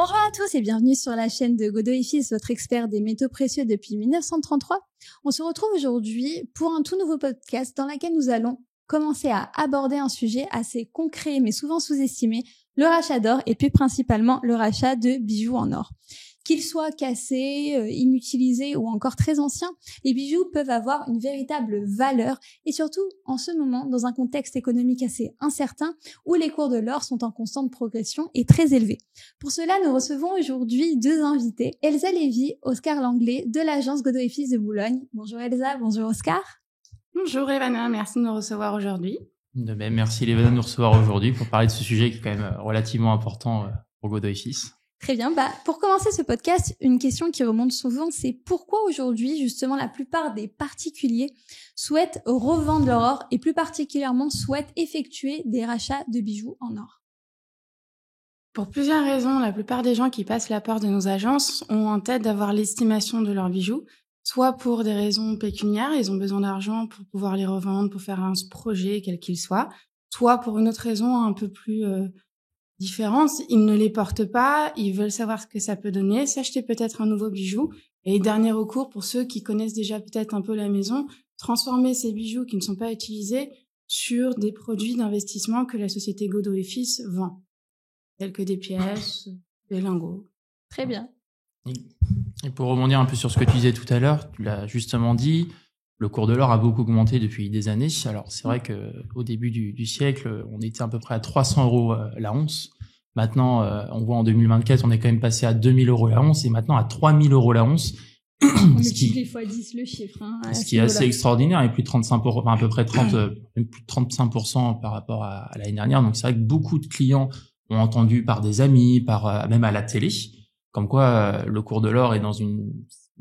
Bonjour à tous et bienvenue sur la chaîne de Godot & Fils, votre expert des métaux précieux depuis 1933. On se retrouve aujourd'hui pour un tout nouveau podcast dans lequel nous allons commencer à aborder un sujet assez concret mais souvent sous-estimé, le rachat d'or et plus principalement le rachat de bijoux en or. Qu'ils soient cassés, inutilisés ou encore très anciens, les bijoux peuvent avoir une véritable valeur et surtout en ce moment dans un contexte économique assez incertain où les cours de l'or sont en constante progression et très élevés. Pour cela, nous recevons aujourd'hui deux invités, Elsa Lévy, Oscar Langlais de l'agence Godot & Fils de Boulogne. Bonjour Elsa, bonjour Oscar. Bonjour Evana, merci de nous recevoir aujourd'hui. De même, merci Evana de nous recevoir aujourd'hui pour parler de ce sujet qui est quand même relativement important pour Godot & Fils. Très bien. Pour commencer ce podcast, une question qui remonte souvent, c'est pourquoi aujourd'hui, justement, la plupart des particuliers souhaitent revendre leur or et plus particulièrement souhaitent effectuer des rachats de bijoux en or? Pour plusieurs raisons, la plupart des gens qui passent la porte de nos agences ont en tête d'avoir l'estimation de leurs bijoux, soit pour des raisons pécuniaires, ils ont besoin d'argent pour pouvoir les revendre, pour faire un projet, quel qu'il soit, soit pour une autre raison un peu plus différente, ils ne les portent pas, ils veulent savoir ce que ça peut donner, s'acheter peut-être un nouveau bijou, et dernier recours pour ceux qui connaissent déjà peut-être un peu la maison, transformer ces bijoux qui ne sont pas utilisés sur des produits d'investissement que la société Godot & Fils vend, tels que des pièces, des lingots. Très bien. Et pour rebondir un peu sur ce que tu disais tout à l'heure, tu l'as justement dit, le cours de l'or a beaucoup augmenté depuis des années. Alors, c'est vrai que au début du siècle, on était à peu près à 300 euros la once. Maintenant, on voit en 2024, on est quand même passé à 2000 euros la once et maintenant à 3000 euros la once. On multiplie fois 10 le chiffre. Ce qui est assez extraordinaire et plus de 35%, enfin, à peu près 30, même plus de 35% par rapport à l'année dernière. Donc, c'est vrai que beaucoup de clients ont entendu par des amis, même à la télé, comme quoi le cours de l'or est dans une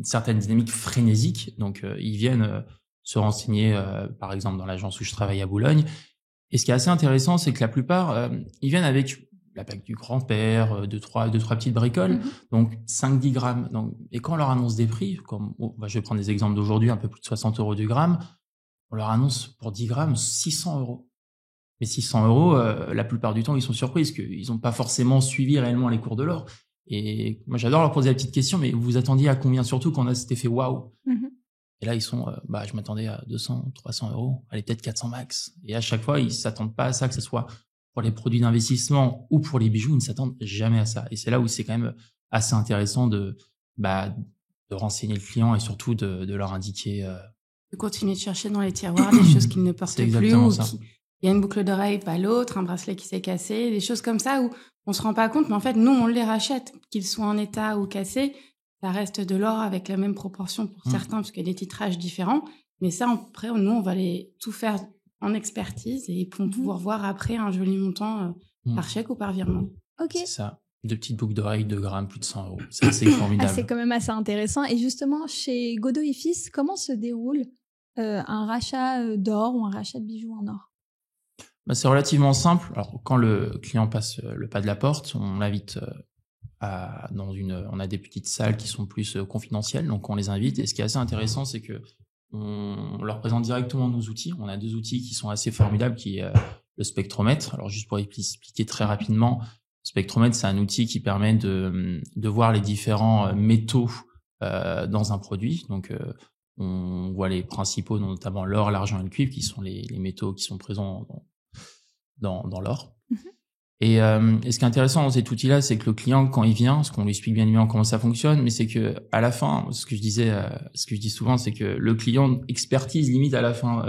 certaine dynamique frénésique, donc ils viennent se renseigner, par exemple dans l'agence où je travaille à Boulogne. Et ce qui est assez intéressant, c'est que la plupart, ils viennent avec la plaque du grand-père, deux, trois petites bricoles, donc 5-10 grammes. Donc, et quand on leur annonce des prix, comme je vais prendre des exemples d'aujourd'hui, un peu plus de 60 euros du gramme, on leur annonce pour 10 grammes 600 euros. Mais 600 euros, la plupart du temps, ils sont surpris parce qu'ils n'ont pas forcément suivi réellement les cours de l'or. Et moi, j'adore leur poser la petite question, mais vous vous attendiez à combien, surtout quand on a cet effet waouh. Et là, ils sont, je m'attendais à 200, 300 euros, allez, peut-être 400 max. Et à chaque fois, ils s'attendent pas à ça, que ce soit pour les produits d'investissement ou pour les bijoux, ils ne s'attendent jamais à ça. Et c'est là où c'est quand même assez intéressant de renseigner le client et surtout de leur indiquer. De continuer de chercher dans les tiroirs des choses qu'ils ne portent plus. Il y a une boucle d'oreille, pas l'autre, un bracelet qui s'est cassé, des choses comme ça où on se rend pas compte, mais en fait, nous, on les rachète, qu'ils soient en état ou cassés. Ça reste de l'or avec la même proportion pour certains, parce qu'il y a des titrages différents. Mais ça, après, nous, on va tout faire en expertise et pour pouvoir voir après un joli montant par chèque ou par virement. Ok. C'est ça. De petites boucles d'oreilles, 2 grammes, plus de 100 euros. C'est assez formidable. C'est quand même assez intéressant. Et justement, chez Godot & Fils, comment se déroule un rachat d'or ou un rachat de bijoux en or? C'est relativement simple. Alors, quand le client passe le pas de la porte, on l'invite on a des petites salles qui sont plus confidentielles, donc on les invite. Et ce qui est assez intéressant, c'est que on leur présente directement nos outils. On a 2 outils qui sont assez formidables, qui est le spectromètre. Alors, juste pour expliquer très rapidement, le spectromètre, c'est un outil qui permet de voir les différents métaux dans un produit. Donc, on voit les principaux, notamment l'or, l'argent et le cuivre, qui sont les métaux qui sont présents dans l'or. Et ce qui est intéressant dans cet outil-là, c'est que le client, quand il vient, parce qu'on lui explique bien évidemment comment ça fonctionne, mais c'est que à la fin, ce que je dis souvent, c'est que le client expertise limite à la fin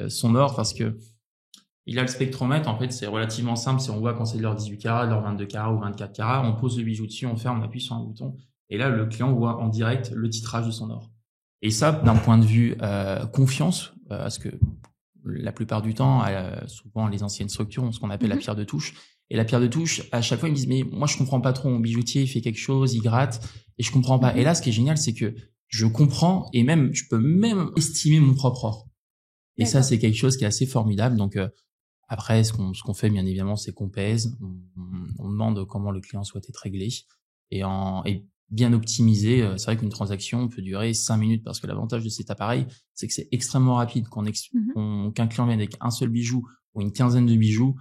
son or, parce que il a le spectromètre. En fait, c'est relativement simple. Si on voit quand c'est de l'or 18 carats, de l'or 22 carats ou 24 carats, on pose le bijou dessus, on ferme, on appuie sur un bouton, et là, le client voit en direct le titrage de son or. Et ça, d'un point de vue confiance, parce que la plupart du temps, souvent les anciennes structures ont ce qu'on appelle la pierre de touche. Et la pierre de touche, à chaque fois, ils me disent, mais moi, je comprends pas trop. Mon bijoutier, il fait quelque chose, il gratte, et je comprends pas. Et là, ce qui est génial, c'est que je comprends, et même, je peux même estimer mon propre or. Et ça, c'est quelque chose qui est assez formidable. Donc, après, ce qu'on fait, bien évidemment, c'est qu'on pèse. On demande comment le client souhaite être réglé. Et bien optimisé. C'est vrai qu'une transaction peut durer 5 minutes, parce que l'avantage de cet appareil, c'est que c'est extrêmement rapide. Qu'un client vienne avec un seul bijou ou une quinzaine de bijoux,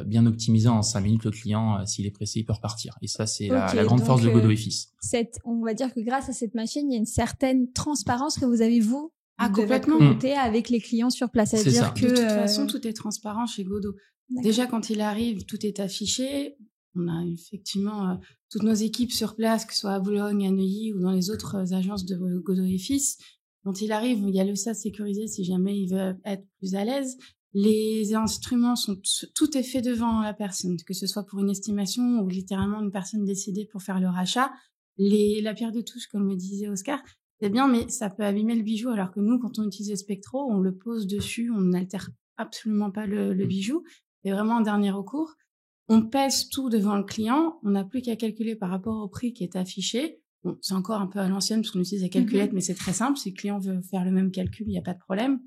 bien optimisé en 5 minutes. Le client, s'il est pressé, il peut repartir. Et ça, c'est la grande donc, force de Godot et Fils. On va dire que grâce à cette machine, il y a une certaine transparence que vous avez, vous, de complètement. votre côté avec les clients sur place. C'est-à-dire que de toute façon, tout est transparent chez Godot. Déjà, quand il arrive, tout est affiché. On a effectivement toutes nos équipes sur place, que ce soit à Boulogne, à Neuilly ou dans les autres agences de Godot et Fils. Quand il arrive, il y a le SAS sécurisé si jamais il veut être plus à l'aise. Les instruments tout est fait devant la personne, que ce soit pour une estimation ou littéralement une personne décidée pour faire le rachat. La pierre de touche, comme me disait Oscar, c'est bien, mais ça peut abîmer le bijou, alors que nous, quand on utilise le Spectro, on le pose dessus, on n'altère absolument pas le bijou. C'est vraiment un dernier recours. On pèse tout devant le client, on n'a plus qu'à calculer par rapport au prix qui est affiché. Bon, c'est encore un peu à l'ancienne parce qu'on utilise la calculette, mais c'est très simple. Si le client veut faire le même calcul, il n'y a pas de problème.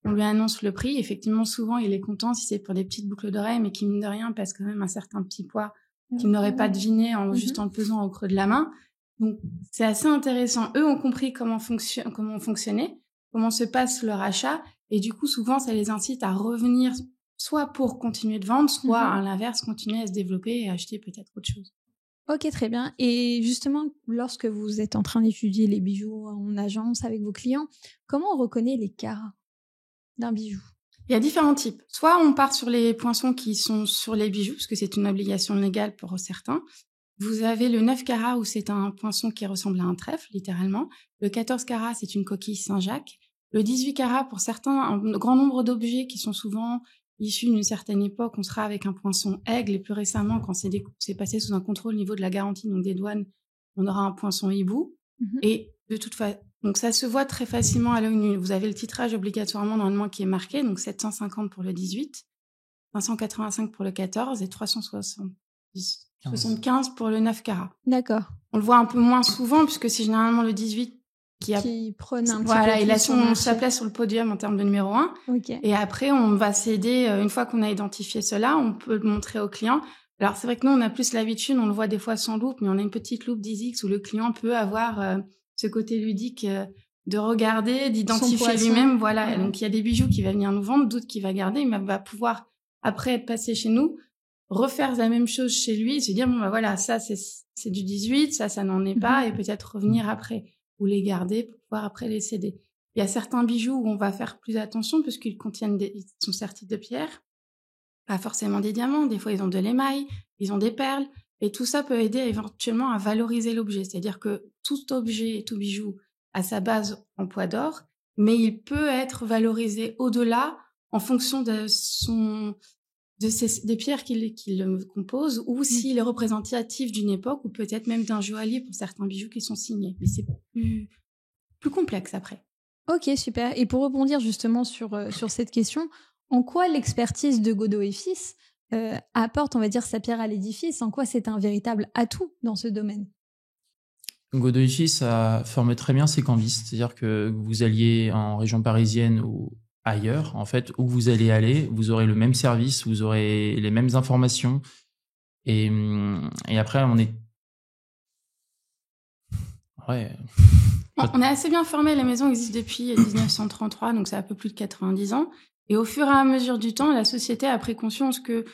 On lui annonce le prix. Effectivement, souvent, il est content si c'est pour des petites boucles d'oreilles, mais qui, mine de rien, pèsent quand même un certain petit poids qu'il n'aurait pas deviné juste en le pesant au creux de la main. Donc, c'est assez intéressant. Eux ont compris comment on fonctionnait, comment se passe leur achat. Et du coup, souvent, ça les incite à revenir soit pour continuer de vendre, soit à l'inverse, continuer à se développer et acheter peut-être autre chose. Ok, très bien. Et justement, lorsque vous êtes en train d'étudier les bijoux en agence avec vos clients, comment on reconnaît les carats d'un bijou? Il y a différents types. Soit on part sur les poinçons qui sont sur les bijoux, parce que c'est une obligation légale pour certains. Vous avez le 9 carats où c'est un poinçon qui ressemble à un trèfle, littéralement. Le 14 carats, c'est une coquille Saint-Jacques. Le 18 carats, pour certains, un grand nombre d'objets qui sont souvent issus d'une certaine époque, on sera avec un poinçon aigle. Et plus récemment, quand c'est passé sous un contrôle au niveau de la garantie, donc des douanes, on aura un poinçon hibou. Et de toute façon, donc ça se voit très facilement à l'œil nu. Vous avez le titrage obligatoirement normalement qui est marqué, donc 750 pour le 18, 585 pour le 14 et 375 pour le 9 carats. D'accord. On le voit un peu moins souvent puisque c'est généralement le 18 qui prône un petit peu. Voilà, il a sa place sur le podium en termes de numéro 1. Okay. Et après, on va s'aider, une fois qu'on a identifié cela, on peut le montrer au client. Alors, c'est vrai que nous, on a plus l'habitude, on le voit des fois sans loupe, mais on a une petite loupe 10X où le client peut avoir ce côté ludique de regarder, d'identifier lui-même. Voilà. Donc, il y a des bijoux qu'il va venir nous vendre, d'autres qu'il va garder, mais va pouvoir, après être passé chez nous, refaire la même chose chez lui et se dire, bon, bah voilà, ça, c'est du 18, ça n'en est pas, et peut-être revenir après, ou les garder pour pouvoir après les céder. Il y a certains bijoux où on va faire plus attention parce qu'ils ils sont sertis de pierre. Pas forcément des diamants, des fois ils ont de l'émail, ils ont des perles, et tout ça peut aider éventuellement à valoriser l'objet. C'est-à-dire que tout objet, tout bijou a sa base en poids d'or, mais il peut être valorisé au-delà en fonction des pierres qui le composent, ou s'il est représentatif d'une époque, ou peut-être même d'un joaillier pour certains bijoux qui sont signés. Mais c'est plus complexe après. Ok, super. Et pour rebondir justement sur cette question, en quoi l'expertise de Godot et Fils apporte, on va dire, sa pierre à l'édifice? En quoi c'est un véritable atout dans ce domaine? Godot et Fils, ça forme très bien ses cambistes. C'est-à-dire que vous alliez en région parisienne ou ailleurs, en fait, où vous allez aller, vous aurez le même service, vous aurez les mêmes informations. Et après, on est... Ouais... On est assez bien formé. La maison existe depuis 1933, donc ça a un peu plus de 90 ans. Et au fur et à mesure du temps, la société a pris conscience que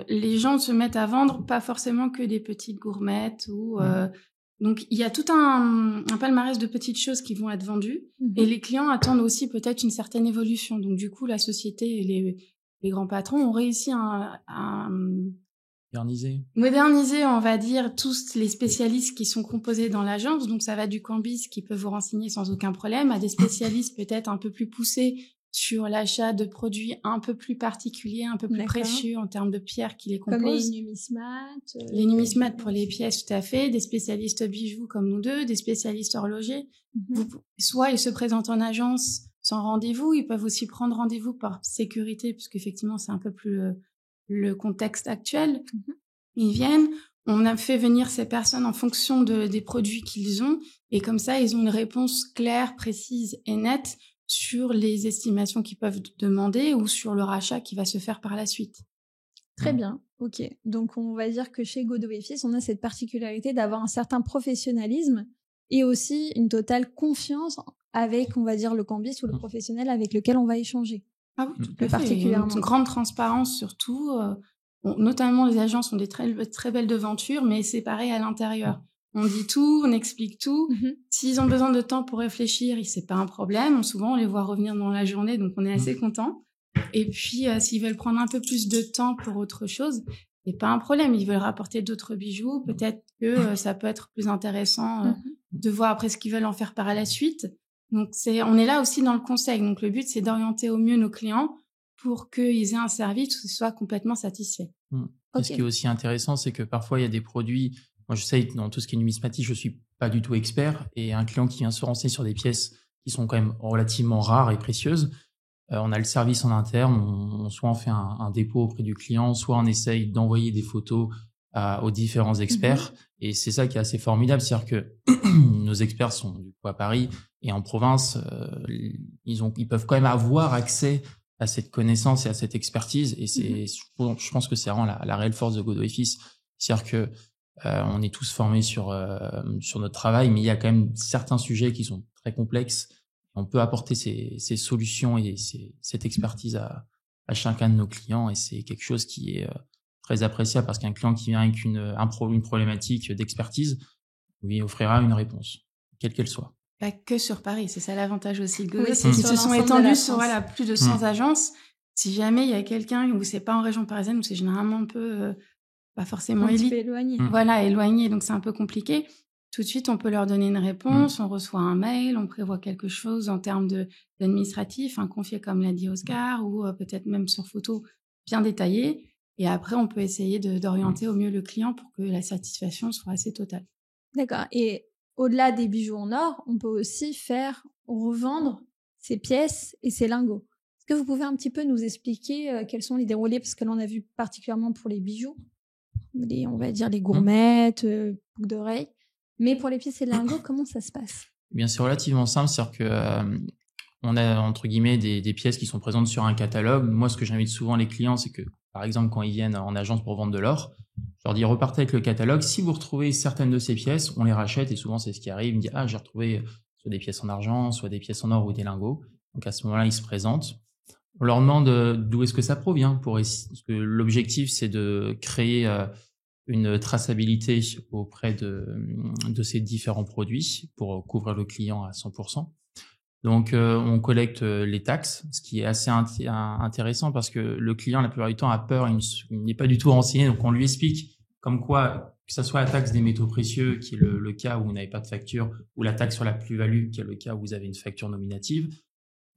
les gens se mettent à vendre pas forcément que des petites gourmettes ou donc il y a tout un palmarès de petites choses qui vont être vendues et les clients attendent aussi peut-être une certaine évolution. Donc du coup, la société et les grands patrons ont réussi à moderniser, on va dire, tous les spécialistes qui sont composés dans l'agence. Donc ça va du cambiste qui peut vous renseigner sans aucun problème à des spécialistes peut-être un peu plus poussés sur l'achat de produits un peu plus particuliers, un peu plus précieux en termes de pierres qui les composent. Comme les numismates. Les numismates pour les pièces, tout à fait. Des spécialistes bijoux comme nous deux, des spécialistes horlogers. Soit ils se présentent en agence sans rendez-vous, ils peuvent aussi prendre rendez-vous par sécurité, puisque effectivement c'est un peu plus le contexte actuel. Ils viennent, on a fait venir ces personnes en fonction des produits qu'ils ont, et comme ça ils ont une réponse claire, précise et nette sur les estimations qu'ils peuvent demander ou sur le rachat qui va se faire par la suite. Très bien, ok. Donc on va dire que chez Godot et Fils, on a cette particularité d'avoir un certain professionnalisme et aussi une totale confiance avec, on va dire, le cambiste ou le professionnel avec lequel on va échanger. Ah oui, tout plus à fait. particulièrement. Une grande transparence surtout. Notamment, les agences ont des très, très belles devantures, mais séparées à l'intérieur. On dit tout, on explique tout. S'ils ont besoin de temps pour réfléchir, c'est pas un problème. Souvent, on les voit revenir dans la journée, donc on est assez contents. Et puis, s'ils veulent prendre un peu plus de temps pour autre chose, c'est pas un problème. Ils veulent rapporter d'autres bijoux. Peut-être que ça peut être plus intéressant de voir après ce qu'ils veulent en faire par la suite. Donc, on est là aussi dans le conseil. Donc, le but, c'est d'orienter au mieux nos clients pour qu'ils aient un service qui soit complètement satisfait. Et ce qui est aussi intéressant, c'est que parfois, il y a des produits... Moi, je sais, dans tout ce qui est numismatique, je suis pas du tout expert. Et un client qui vient se renseigner sur des pièces qui sont quand même relativement rares et précieuses, on a le service en interne. Soit on fait un dépôt auprès du client, soit on essaye d'envoyer des photos aux différents experts. Et c'est ça qui est assez formidable. C'est-à-dire que nos experts sont du coup à Paris et en province, ils peuvent quand même avoir accès à cette connaissance et à cette expertise. Et je pense que c'est vraiment la réelle force de Godot & Fils. C'est-à-dire que on est tous formés sur notre travail, mais il y a quand même certains sujets qui sont très complexes. On peut apporter ces solutions et cette expertise à chacun de nos clients, et c'est quelque chose qui est très appréciable, parce qu'un client qui vient avec une problématique d'expertise lui offrira une réponse, quelle qu'elle soit. Pas que sur Paris, c'est ça l'avantage aussi. Oui, Ils se sont étendus sur plus de 100 agences. Si jamais il y a quelqu'un où c'est pas en région parisienne, où c'est généralement un peu pas forcément éloigné. Voilà, éloigné, donc c'est un peu compliqué. Tout de suite, on peut leur donner une réponse, on reçoit un mail, on prévoit quelque chose en termes d'administratif, confié comme l'a dit Oscar, ou peut-être même sur photo bien détaillé. Et après, on peut essayer d'orienter au mieux le client pour que la satisfaction soit assez totale. D'accord. Et au-delà des bijoux en or, on peut aussi revendre ces pièces et ces lingots. Est-ce que vous pouvez un petit peu nous expliquer quels sont les déroulés, parce que l'on a vu particulièrement pour les bijoux, on va dire les gourmettes, boucles d'oreilles. Mais pour les pièces et les lingots, comment ça se passe ? Eh bien, c'est relativement simple. C'est-à-dire que on a, entre guillemets, des pièces qui sont présentes sur un catalogue. Moi, ce que j'invite souvent les clients, c'est que, par exemple, quand ils viennent en agence pour vendre de l'or, je leur dis, repartez avec le catalogue. Si vous retrouvez certaines de ces pièces, on les rachète. Et souvent, c'est ce qui arrive. Ils me disent, j'ai retrouvé soit des pièces en argent, soit des pièces en or ou des lingots. Donc, à ce moment-là, ils se présentent. On leur demande d'où est-ce que ça provient, parce que l'objectif, c'est de créer une traçabilité auprès de ces différents produits pour couvrir le client à 100%. Donc, on collecte les taxes, ce qui est assez intéressant, parce que le client, la plupart du temps, a peur, il n'est pas du tout renseigné. Donc, on lui explique comme quoi, que ça soit la taxe des métaux précieux, qui est le cas où vous n'avez pas de facture, ou la taxe sur la plus-value, qui est le cas où vous avez une facture nominative.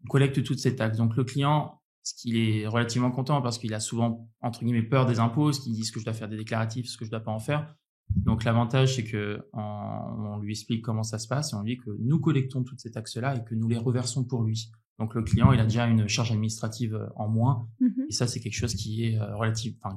On collecte toutes ces taxes. Donc, le client, ce qu'il est relativement content, parce qu'il a souvent, entre guillemets, peur des impôts, ce qu'il dit, ce que je dois faire des déclaratifs, ce que je dois pas en faire. Donc, l'avantage, c'est que on lui explique comment ça se passe, et on lui dit que nous collectons toutes ces taxes-là et que nous les reversons pour lui. Donc, le client, il a déjà une charge administrative en moins. Et ça, c'est quelque chose qui est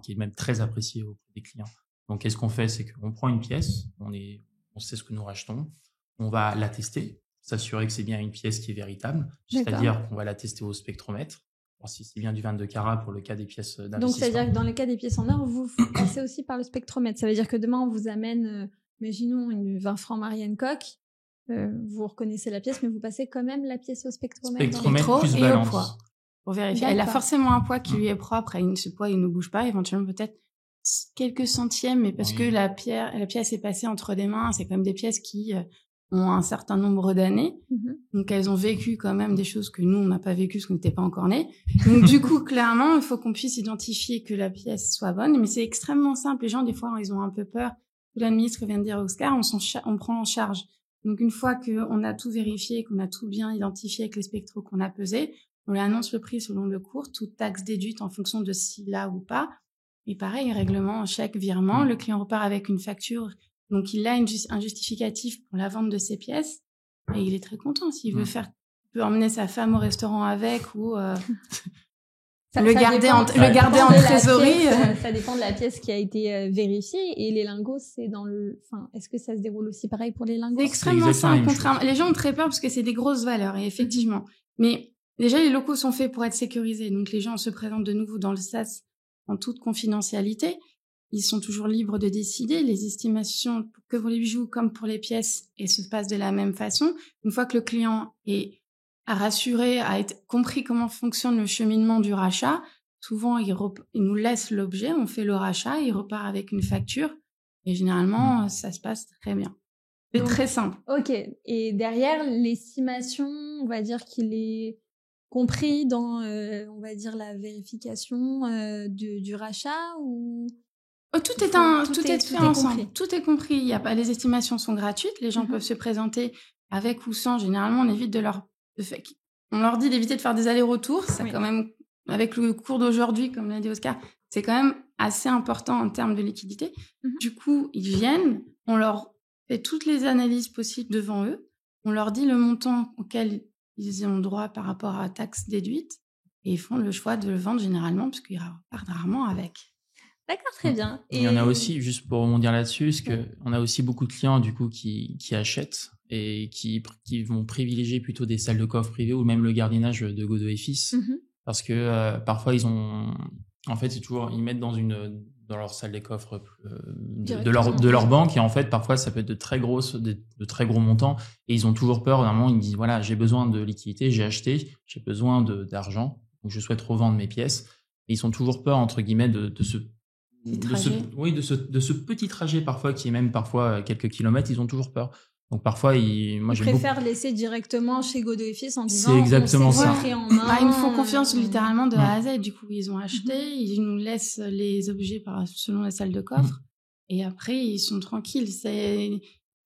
qui est même très apprécié auprès des clients. Donc, qu'est-ce qu'on fait? C'est qu'on prend une pièce, on sait ce que nous rachetons, on va la tester, s'assurer que c'est bien une pièce qui est véritable. C'est-à-dire qu'on va la tester au spectromètre. Alors, si c'est bien du 22 carats pour le cas des pièces d'investissement. Donc, c'est-à-dire que dans le cas des pièces en or, vous passez aussi par le spectromètre. Ça veut dire que demain, on vous amène, imaginons, une 20 francs Marianne Coq. Vous reconnaissez la pièce, mais vous passez quand même la pièce au spectromètre. Spectromètre plus balance. Au poids. Pour vérifier. Elle a forcément un poids qui lui est propre. Ce poids, il ne bouge pas. Éventuellement, peut-être quelques centièmes, mais parce que la pièce est passée entre des mains. C'est quand même des pièces qui ont un certain nombre d'années. Donc, elles ont vécu quand même des choses que nous, on n'a pas vécu parce qu'on n'était pas encore nés. Donc, du coup, clairement, il faut qu'on puisse identifier que la pièce soit bonne. Mais c'est extrêmement simple. Les gens, des fois, ils ont un peu peur. La ministre vient de dire Oscar, on prend en charge. Donc, une fois qu'on a tout vérifié, qu'on a tout bien identifié avec les spectros qu'on a pesés, on lui annonce le prix selon le cours, toute taxe déduite en fonction de s'il a ou pas. Et pareil, règlement, chèque, virement. Le client repart avec une facture. Donc, il a un justificatif pour la vente de ses pièces. Et il est très content. S'il veut il peut emmener sa femme au restaurant avec ou le garder en trésorerie. Ça dépend de la pièce qui a été vérifiée. Et les lingots, est-ce que ça se déroule aussi pareil pour les lingots? C'est extrêmement simple. Les gens ont très peur parce que c'est des grosses valeurs, et effectivement. Mais déjà, les locaux sont faits pour être sécurisés. Donc, les gens se présentent de nouveau dans le SAS en toute confidentialité. Ils sont toujours libres de décider. Les estimations, que pour les bijoux comme pour les pièces, et se passent de la même façon. Une fois que le client est à rassurer, à être compris comment fonctionne le cheminement du rachat, souvent, il nous laisse l'objet, on fait le rachat, il repart avec une facture. Et généralement, ça se passe très bien. C'est très simple. Ok. Et derrière, l'estimation, on va dire qu'il est compris dans, on va dire, la vérification du rachat ou... Tout est fait ensemble. Tout est compris. Il y a pas, les estimations sont gratuites. Les gens peuvent se présenter avec ou sans. Généralement, on évite on leur dit d'éviter de faire des allers-retours. Ça, quand même, avec le cours d'aujourd'hui, comme l'a dit Oscar, c'est quand même assez important en termes de liquidité. Du coup, ils viennent, on leur fait toutes les analyses possibles devant eux. On leur dit le montant auquel ils ont droit par rapport à la taxe déduite. Et ils font le choix de le vendre généralement, parce qu'ils repartent rarement avec. D'accord, très bien. Et il y en a aussi, juste pour rebondir là-dessus, parce que on a aussi beaucoup de clients du coup qui achètent et qui vont privilégier plutôt des salles de coffre privées ou même le gardiennage de Godot et Fils, parce que parfois en fait c'est toujours, ils mettent dans leur salle des coffres de leur banque, et en fait parfois ça peut être de très gros montants, et ils ont toujours peur. Normalement ils disent voilà, j'ai besoin de liquidité, j'ai acheté, j'ai besoin d'argent, donc je souhaite revendre mes pièces, et ils sont toujours peur entre guillemets de ce petit trajet parfois, qui est même parfois quelques kilomètres. Ils ont toujours peur. Donc parfois, ils préfèrent laisser directement chez Godot et Fils en disant c'est exactement ça. Ils nous font confiance littéralement de A à Z. Du coup, ils ont acheté, ils nous laissent les objets selon la salle de coffre, et après ils sont tranquilles. C'est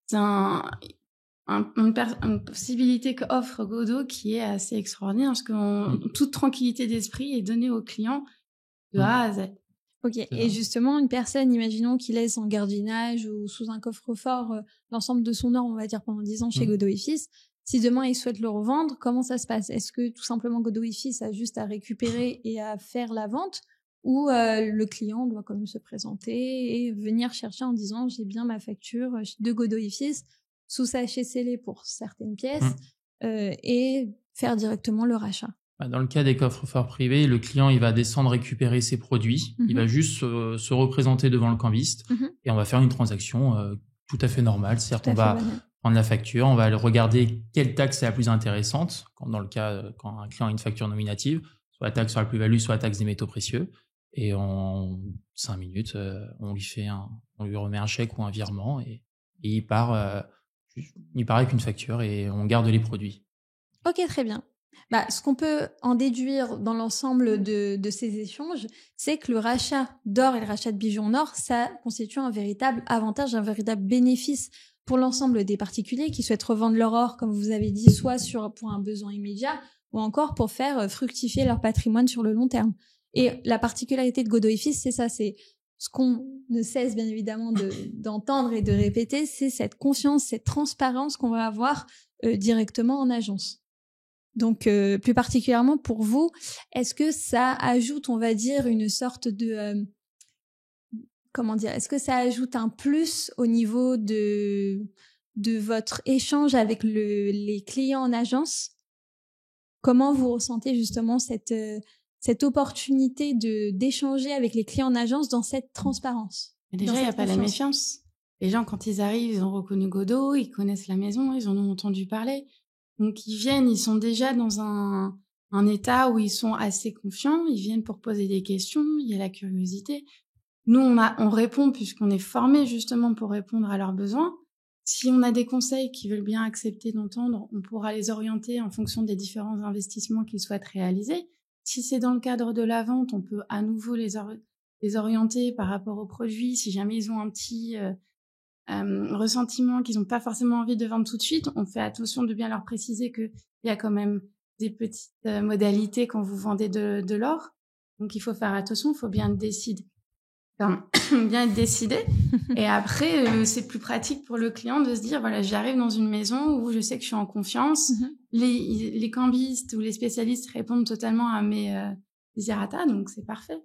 une possibilité qu'offre Godot qui est assez extraordinaire, parce que toute tranquillité d'esprit est donnée aux clients de A à Z. Ok. Et justement, une personne, imaginons qu'il laisse en gardiennage ou sous un coffre-fort l'ensemble de son or, on va dire pendant 10 ans chez Godot et Fils. Si demain il souhaite le revendre, comment ça se passe? Est-ce que tout simplement Godot et Fils a juste à récupérer et à faire la vente, ou le client doit quand même se présenter et venir chercher en disant j'ai bien ma facture de Godot et Fils sous sachet scellé pour certaines pièces et faire directement le rachat? Dans le cas des coffres-forts privés, le client il va descendre récupérer ses produits, il va juste se représenter devant le cambiste, et on va faire une transaction tout à fait normale. Certes, on va prendre la facture, on va regarder quelle taxe est la plus intéressante, quand un client a une facture nominative, soit la taxe sur la plus-value, soit la taxe des métaux précieux, et en 5 minutes, on lui remet un chèque ou un virement, et il part avec une facture, et on garde les produits. Ok, très bien. Ce qu'on peut en déduire dans l'ensemble de ces échanges, c'est que le rachat d'or et le rachat de bijoux en or, ça constitue un véritable avantage, un véritable bénéfice pour l'ensemble des particuliers qui souhaitent revendre leur or, comme vous avez dit, soit pour un besoin immédiat, ou encore pour faire fructifier leur patrimoine sur le long terme. Et la particularité de Godot et Fils, c'est ça, c'est ce qu'on ne cesse bien évidemment d'entendre et de répéter, c'est cette confiance, cette transparence qu'on va avoir directement en agence. Donc, plus particulièrement pour vous, est-ce que ça ajoute, on va dire, une sorte de... est-ce que ça ajoute un plus au niveau de votre échange avec les clients en agence? Comment vous ressentez justement cette opportunité d'échanger avec les clients en agence dans cette transparence? Déjà, il n'y a pas la méfiance. Les gens, quand ils arrivent, ils ont reconnu Godot, ils connaissent la maison, ils en ont entendu parler. Donc, ils viennent, ils sont déjà dans un état où ils sont assez confiants. Ils viennent pour poser des questions. Il y a la curiosité. Nous, on répond puisqu'on est formés justement pour répondre à leurs besoins. Si on a des conseils qu'ils veulent bien accepter d'entendre, on pourra les orienter en fonction des différents investissements qu'ils souhaitent réaliser. Si c'est dans le cadre de la vente, on peut à nouveau les orienter par rapport aux produits. Si jamais ils ont un petit ressentiment, qu'ils n'ont pas forcément envie de vendre tout de suite, on fait attention de bien leur préciser qu'il y a quand même des petites modalités quand vous vendez de l'or. Donc il faut faire attention, il faut bien décider. Bien être décidé. Et après, c'est plus pratique pour le client de se dire, voilà, j'arrive dans une maison où je sais que je suis en confiance. Les cambistes ou les spécialistes répondent totalement à mes désirata, donc c'est parfait.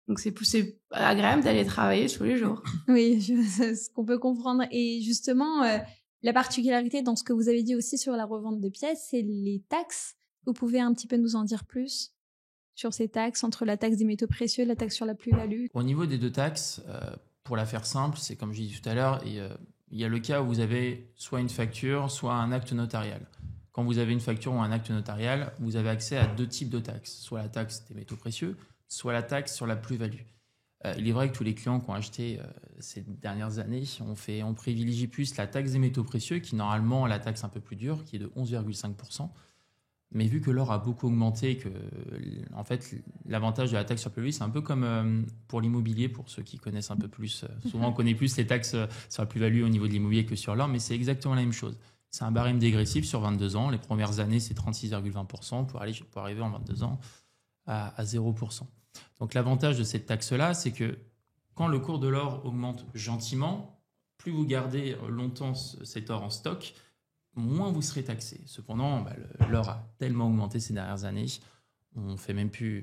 Donc c'est agréable d'aller travailler tous les jours. Oui, c'est ce qu'on peut comprendre. Et justement, la particularité dans ce que vous avez dit aussi sur la revente de pièces, c'est les taxes. Vous pouvez un petit peu nous en dire plus sur ces taxes, entre la taxe des métaux précieux et la taxe sur la plus-value? Au niveau des deux taxes, pour la faire simple, c'est comme je disais tout à l'heure, il y a le cas où vous avez soit une facture, soit un acte notarial. quand vous avez une facture ou un acte notarial, vous avez accès à 2 types de taxes. Soit la taxe des métaux précieux, soit la taxe sur la plus-value. Il est vrai que tous les clients qui ont acheté ces dernières années, on privilégie plus la taxe des métaux précieux, qui normalement la taxe un peu plus dure, qui est de 11,5%. Mais vu que l'or a beaucoup augmenté, en fait, l'avantage de la taxe sur la plus-value, c'est un peu comme pour l'immobilier, pour ceux qui connaissent un peu plus. Souvent, on connaît plus les taxes sur la plus-value au niveau de l'immobilier que sur l'or, mais c'est exactement la même chose. C'est un barème dégressif sur 22 ans. Les premières années, c'est 36,20% pour arriver en 22 ans à 0%. Donc l'avantage de cette taxe-là, c'est que quand le cours de l'or augmente gentiment, plus vous gardez longtemps cet or en stock, moins vous serez taxé. Cependant, l'or a tellement augmenté ces dernières années, on fait même plus.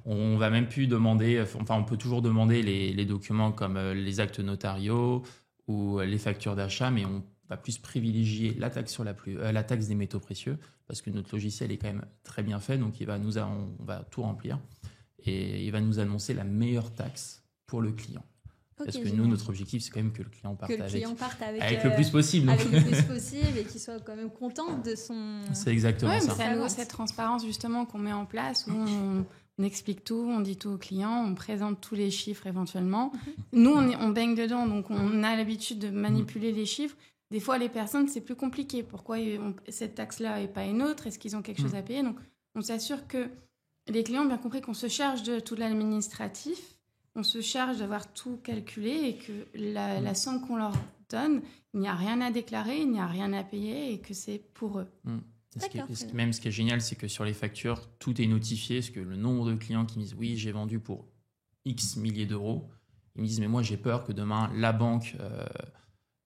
On va même plus demander. Enfin, on peut toujours demander les documents comme les actes notariaux ou les factures d'achat, mais on va plus privilégier la taxe sur la taxe des métaux précieux, parce que notre logiciel est quand même très bien fait, donc on va tout remplir et il va nous annoncer la meilleure taxe pour le client. Parce que nous, notre objectif, c'est quand même que le client parte avec le plus possible. Avec le plus possible et qu'il soit quand même content de son... C'est exactement ça. C'est à nouveau cette transparence justement qu'on met en place, où on explique tout, on dit tout au client, on présente tous les chiffres éventuellement. Nous, on baigne dedans, donc on a l'habitude de manipuler les chiffres. Des fois, les personnes, c'est plus compliqué. Pourquoi cette taxe-là et pas une autre? Est-ce qu'ils ont quelque chose à payer? Donc, on s'assure que les clients ont bien compris qu'on se charge de tout l'administratif, on se charge d'avoir tout calculé et que la somme qu'on leur donne, il n'y a rien à déclarer, il n'y a rien à payer et que c'est pour eux. Ce qui est génial, c'est que sur les factures, tout est notifié. Parce que le nombre de clients qui me disent « Oui, j'ai vendu pour X milliers d'euros », ils me disent « Mais moi, j'ai peur que demain, la banque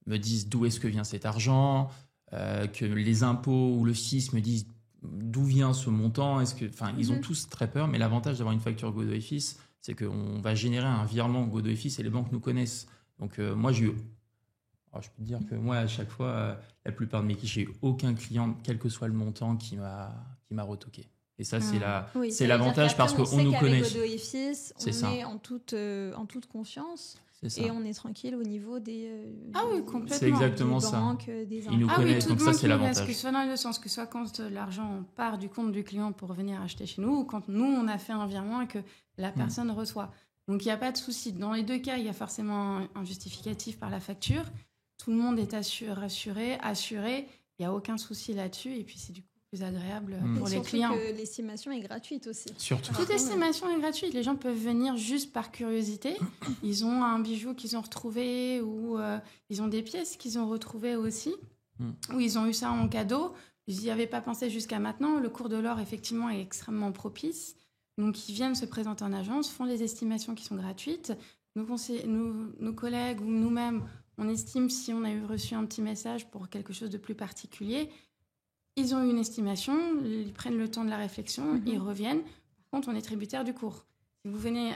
me dise d'où est-ce que vient cet argent, que les impôts ou le fisc me disent d'où vient ce montant. » Ils ont tous très peur. Mais l'avantage d'avoir une facture Godot & Fils, c'est qu'on va générer un virement Godot & Fils et les banques nous connaissent. Donc, moi, je peux te dire que moi, à chaque fois, la plupart de mes clients, j'ai eu aucun client, quel que soit le montant, qui m'a retoqué. Et ça, c'est l'avantage parce qu'on nous connaît. Godot & Fils, on est en toute confiance. Et on est tranquille au niveau des complètement. C'est exactement des banques, des Ils nous connaissent, donc ça, c'est l'avantage. Parce que soit dans le sens que soit quand l'argent part du compte du client pour venir acheter chez nous, ou quand nous, on a fait un virement et que la personne reçoit. Donc, il n'y a pas de souci. Dans les deux cas, il y a forcément un justificatif par la facture. Tout le monde est assuré. Il n'y a aucun souci là-dessus. Et puis, c'est du coup plus agréable pour les clients. Surtout que l'estimation est gratuite aussi. Surtout. Toute estimation est gratuite. Les gens peuvent venir juste par curiosité. Ils ont un bijou qu'ils ont retrouvé ou ils ont des pièces qu'ils ont retrouvées aussi. Ou ils ont eu ça en cadeau. Ils n'y avaient pas pensé jusqu'à maintenant. Le cours de l'or, effectivement, est extrêmement propice. Donc, ils viennent se présenter en agence, font les estimations qui sont gratuites. Nos collègues ou nous-mêmes, on estime si on a reçu un petit message pour quelque chose de plus particulier. Ils ont eu une estimation, ils prennent le temps de la réflexion, ils reviennent. Par contre, on est tributaire du cours. Si vous venez,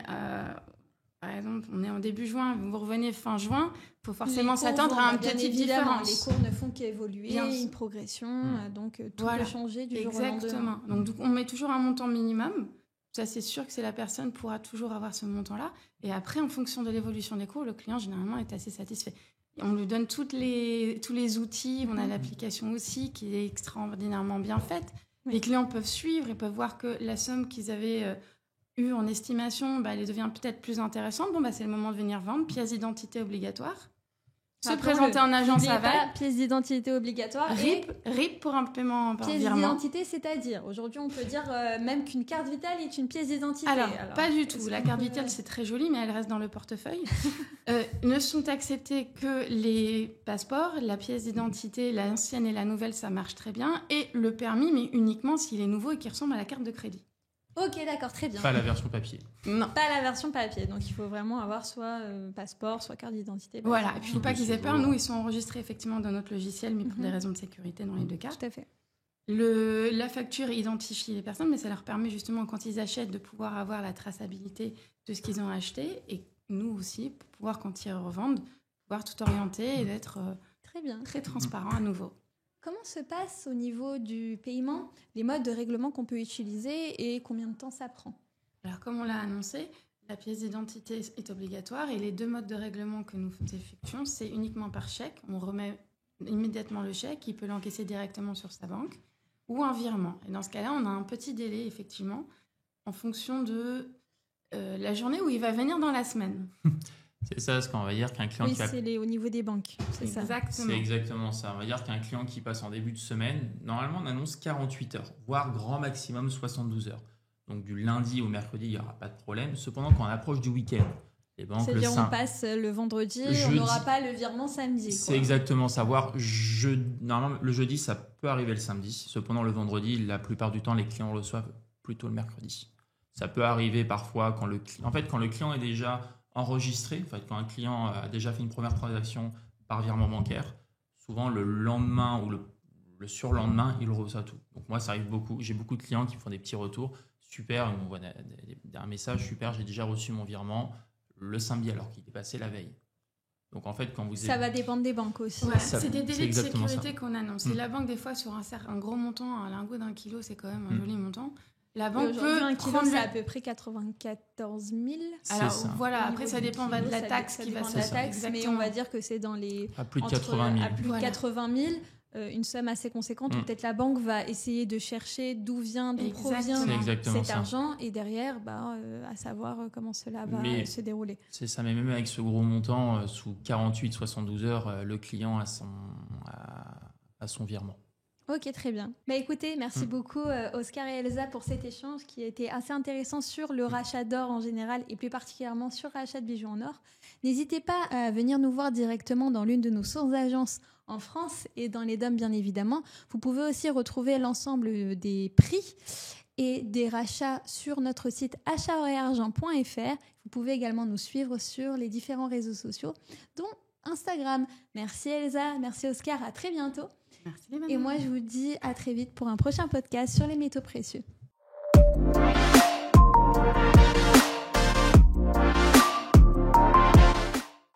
par exemple, on est en début juin, vous revenez fin juin, il faut forcément s'attendre à une petite différence. Les cours ne font qu'évoluer, une progression, donc tout peut changer du jour au lendemain. Exactement. Donc, on met toujours un montant minimum. Ça, c'est sûr que la personne pourra toujours avoir ce montant-là. Et après, en fonction de l'évolution des cours, le client, généralement, est assez satisfait. Et on lui donne tous les outils. On a l'application aussi qui est extraordinairement bien faite. Oui. Les clients peuvent suivre et peuvent voir que la somme qu'ils avaient eue en estimation, elle devient peut-être plus intéressante. C'est le moment de venir vendre. Pièce d'identité obligatoire. Se présenter en agence avec. Pièce d'identité obligatoire. RIP pour un paiement par virement. Pièce d'identité, c'est-à-dire, aujourd'hui, on peut dire même qu'une carte vitale est une pièce d'identité. Alors pas du tout. La carte vitale, c'est très joli, mais elle reste dans le portefeuille. Ne sont acceptés que les passeports, la pièce d'identité, l'ancienne et la nouvelle, ça marche très bien. Et le permis, mais uniquement s'il est nouveau et qu'il ressemble à la carte de crédit. Ok, d'accord, très bien. Pas la version papier. Non. Pas la version papier. Donc, il faut vraiment avoir soit passeport, soit carte d'identité. Voilà. Et puis, il ne faut pas qu'ils aient peur. Nous, ils sont enregistrés effectivement dans notre logiciel, mais pour des raisons de sécurité dans les deux cas. Tout à fait. La facture identifie les personnes, mais ça leur permet justement, quand ils achètent, de pouvoir avoir la traçabilité de ce qu'ils ont acheté. Et nous aussi, pour pouvoir, quand ils revendent, pouvoir tout orienter et d'être très transparent à nouveau. Comment se passe au niveau du paiement, les modes de règlement qu'on peut utiliser et combien de temps ça prend? Alors, comme on l'a annoncé, la pièce d'identité est obligatoire et les deux modes de règlement que nous effectuons, c'est uniquement par chèque. On remet immédiatement le chèque, il peut l'encaisser directement sur sa banque ou un virement. Et dans ce cas-là, on a un petit délai, effectivement, en fonction de la journée où il va venir dans la semaine. C'est ça, ce qu'on va dire qu'un client c'est au niveau des banques, c'est ça. C'est exactement ça. On va dire qu'un client qui passe en début de semaine, normalement, on annonce 48 heures, voire grand maximum 72 heures. Donc, du lundi au mercredi, il n'y aura pas de problème. Cependant, quand on approche du week-end, les banques... C'est-à-dire, on passe le vendredi, on n'aura pas le virement samedi. C'est exactement ça. Normalement, le jeudi, ça peut arriver le samedi. Cependant, le vendredi, la plupart du temps, les clients reçoivent plutôt le mercredi. Ça peut arriver parfois quand le client est déjà enregistré, quand un client a déjà fait une première transaction par virement bancaire, souvent le lendemain ou le surlendemain, il reçoit tout. Donc moi, ça arrive beaucoup. J'ai beaucoup de clients qui me font des petits retours. Super, ils m'envoient un message, super, j'ai déjà reçu mon virement le samedi alors qu'il est passé la veille. Donc en fait, ça va dépendre des banques aussi. Ouais, c'est des délais de sécurité qu'on annonce. Et la banque, des fois, sur un gros montant, un lingot d'1 kilo, c'est quand même un joli montant. La banque peut un kilo, c'est à peu près 94 000. Alors voilà, après ça dépend de la taxe qui va se faire. Mais on va dire que c'est dans les à plus de 80 000. À plus de 80 000, une somme assez conséquente. Où peut-être la banque va essayer de chercher d'où provient cet argent et derrière, à savoir comment cela va se dérouler. C'est ça, mais même avec ce gros montant, sous 48-72 heures, le client a son virement. Ok, très bien. Écoutez, merci beaucoup Oscar et Elsa pour cet échange qui a été assez intéressant sur le rachat d'or en général et plus particulièrement sur le rachat de bijoux en or. N'hésitez pas à venir nous voir directement dans l'une de nos sources d'agences en France et dans les DOM bien évidemment. Vous pouvez aussi retrouver l'ensemble des prix et des rachats sur notre site achat-argent.fr. Vous pouvez également nous suivre sur les différents réseaux sociaux dont Instagram. Merci Elsa, merci Oscar, à très bientôt. Merci les Et moi, je vous dis à très vite pour un prochain podcast sur les métaux précieux.